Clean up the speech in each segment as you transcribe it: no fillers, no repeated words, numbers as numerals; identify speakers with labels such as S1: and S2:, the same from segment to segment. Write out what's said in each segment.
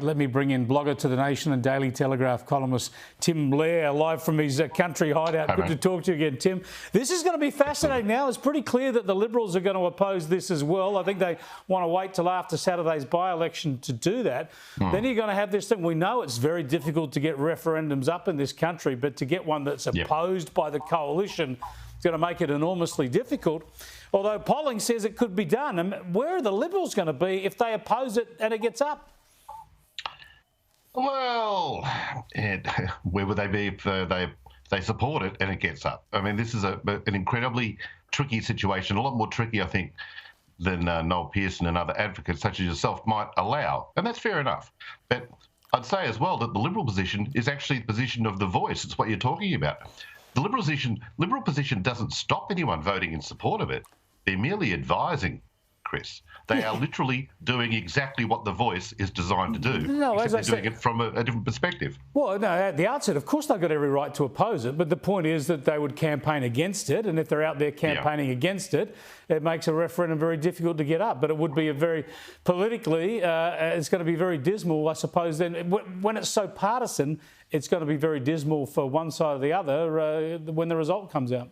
S1: Let me bring in blogger to the Nation and Daily Telegraph columnist Tim Blair, live from his country hideout. Good to talk to you again, Tim. This is going to be fascinating now. It's pretty clear that the Liberals are going to oppose this as well. I think they want to wait till after Saturday's by-election to do that. Then you're going to have this thing. We know it's very difficult to get referendums up in this country, but to get one that's opposed by the coalition is going to make it enormously difficult. Although polling says it could be done. And where are the Liberals going to be if they oppose it and it gets up?
S2: Well, where would they be if they support it and it gets up? I mean, this is an incredibly tricky situation, a lot more tricky, I think, than Noel Pearson and other advocates such as yourself might allow. And that's fair enough. But I'd say as well that the Liberal position is actually the position of the voice. It's what you're talking about. The Liberal position doesn't stop anyone voting in support of it. They're merely advising, Chris. They are literally doing exactly what the voice is designed to do.
S1: No, as I said,
S2: doing it from a different perspective.
S1: Well, no, at the outset, of course, they've got every right to oppose it. But the point is that they would campaign against it. And if they're out there campaigning against it, it makes a referendum very difficult to get up. But it would be a very politically, it's going to be very dismal, I suppose. Then when it's so partisan, it's going to be very dismal for one side or the other when the result comes out.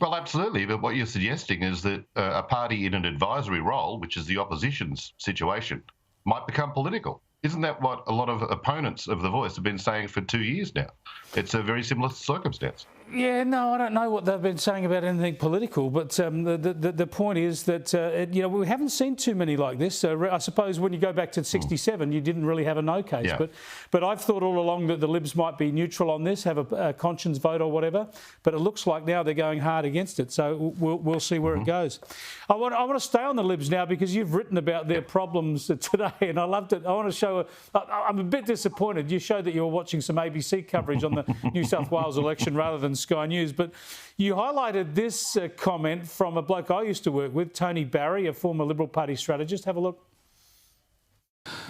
S2: Well, absolutely. But what you're suggesting is that a party in an advisory role, which is the opposition's situation, might become political. Isn't that what a lot of opponents of the voice have been saying for 2 years now? It's a very similar circumstance. Yeah,
S1: no, I don't know what they've been saying about anything political, but the point is that, we haven't seen too many like this. I suppose when you go back to 67, you didn't really have a no case. Yeah. But I've thought all along that the Libs might be neutral on this, have a conscience vote or whatever, but it looks like now they're going hard against it, so we'll see where it goes. I want to stay on the Libs now because you've written about their problems today, and I loved it. I want to show, I'm a bit disappointed. You showed that you were watching some ABC coverage on the New South Wales election rather than Sky News, but you highlighted this comment from a bloke I used to work with, Tony Barry, a former Liberal Party strategist. Have a look.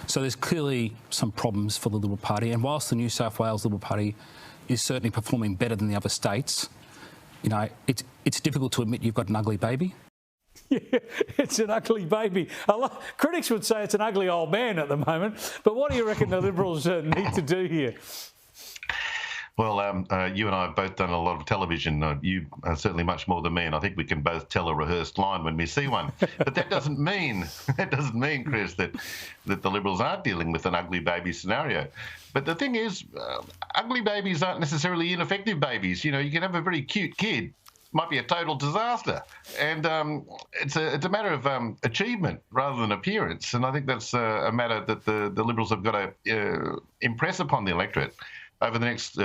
S3: So there's clearly some problems for the Liberal Party, and whilst the New South Wales Liberal Party is certainly performing better than the other states, it's difficult to admit you've got an ugly baby.
S1: Yeah, it's an ugly baby. Critics would say it's an ugly old man at the moment, but what do you reckon the Liberals need to do here?
S2: Well, you and I have both done a lot of television. You certainly much more than me, and I think we can both tell a rehearsed line when we see one. But that doesn't mean, Chris, that the Liberals aren't dealing with an ugly baby scenario. But the thing is, ugly babies aren't necessarily ineffective babies. You can have a very cute kid. Might be a total disaster, and it's a matter of achievement rather than appearance. And I think that's a matter that the Liberals have got to impress upon the electorate over the next,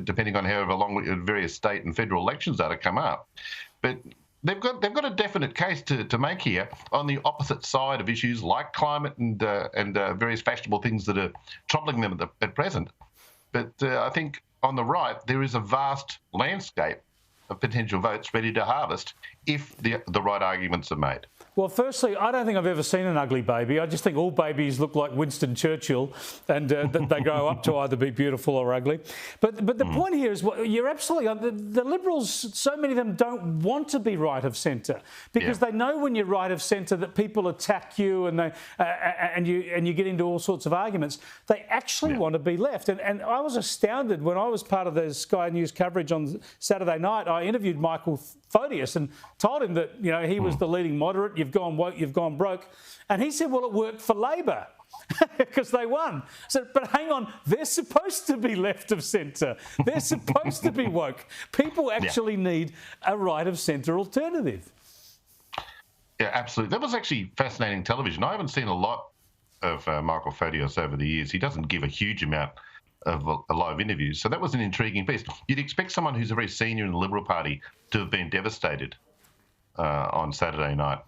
S2: depending on however long various state and federal elections are to come up. But they've got a definite case to make here on the opposite side of issues like climate and various fashionable things that are troubling them at present. But I think on the right there is a vast landscape of potential votes ready to harvest if the right arguments are made.
S1: Well, firstly, I don't think I've ever seen an ugly baby. I just think all babies look like Winston Churchill, and they grow up to either be beautiful or ugly. But the point here is, you're absolutely the Liberals. So many of them don't want to be right of centre because they know when you're right of centre that people attack you and you get into all sorts of arguments. They actually want to be left. And I was astounded when I was part of the Sky News coverage on Saturday night. I interviewed Michael Photius and told him that he was the leading moderate. You've gone woke, you've gone broke. And he said, well, it worked for Labor because they won. So, but hang on, they're supposed to be left of centre. They're supposed to be woke. People actually need a right of centre alternative.
S2: Yeah, absolutely. That was actually fascinating television. I haven't seen a lot of Michael Photius over the years. He doesn't give a huge amount of live interviews. So that was an intriguing piece. You'd expect someone who's very senior in the Liberal Party to have been devastated on Saturday night.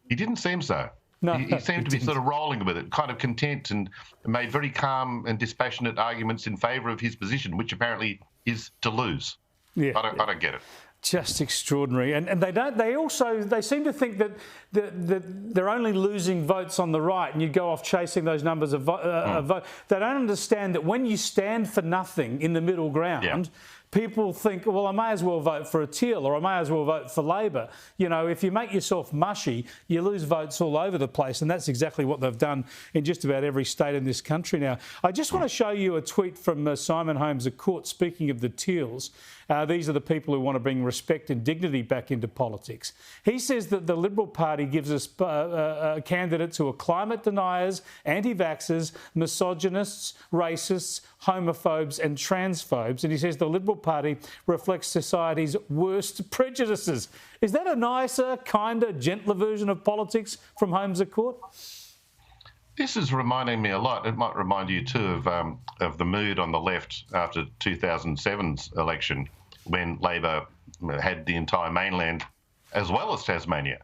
S2: He didn't seem so. No, he seemed to be sort of rolling with it, kind of content, and made very calm and dispassionate arguments in favour of his position, which apparently is to lose. Yeah, I don't get it.
S1: Just extraordinary, and they seem to think that they're only losing votes on the right, and you go off chasing those numbers of vote. They don't understand that when you stand for nothing in the middle ground, people think, well, I may as well vote for a Teal or I may as well vote for Labor. You know, if you make yourself mushy, you lose votes all over the place, and that's exactly what they've done in just about every state in this country now. I just want to show you a tweet from Simon Holmes à Court, speaking of the Teals. These are the people who want to bring respect and dignity back into politics. He says that the Liberal Party gives us candidates who are climate deniers, anti-vaxxers, misogynists, racists, homophobes and transphobes. And he says the Liberal Party reflects society's worst prejudices. Is that a nicer, kinder, gentler version of politics from Holmes à Court?
S2: This is reminding me a lot. It might remind you too of the mood on the left after 2007's election, when Labor had the entire mainland as well as Tasmania.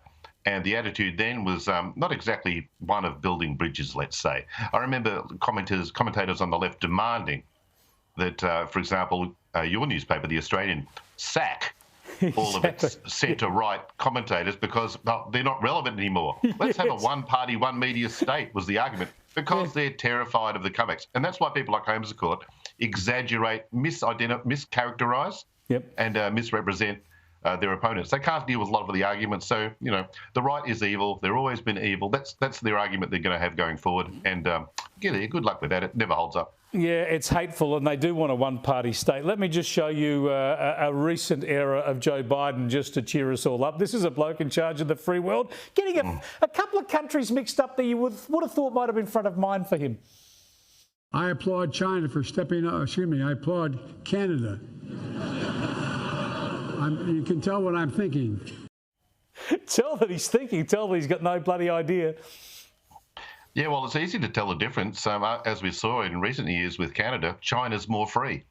S2: And the attitude then was not exactly one of building bridges, let's say. I remember commentators on the left demanding that, for example, your newspaper, The Australian, sack all of its centre-right commentators because they're not relevant anymore. Let's have a one-party, one-media state, was the argument, because they're terrified of the comebacks. And that's why people like Holmes à Court exaggerate, mischaracterise and misrepresent their opponents. They can't deal with a lot of the arguments. So, you know, the right is evil. They've always been evil. That's their argument they're going to have going forward. And good luck with that. It never holds up.
S1: Yeah, it's hateful, and they do want a one-party state. Let me just show you a recent era of Joe Biden just to cheer us all up. This is a bloke in charge of the free world, getting a couple of countries mixed up that you would have thought might have been front of mind for him.
S4: I applaud China for stepping up. Excuse me, I applaud Canada. You can tell what I'm thinking.
S1: Tell that he's thinking. Tell that he's got no bloody idea.
S2: Yeah, well, it's easy to tell the difference. As we saw in recent years with Canada, China's more free.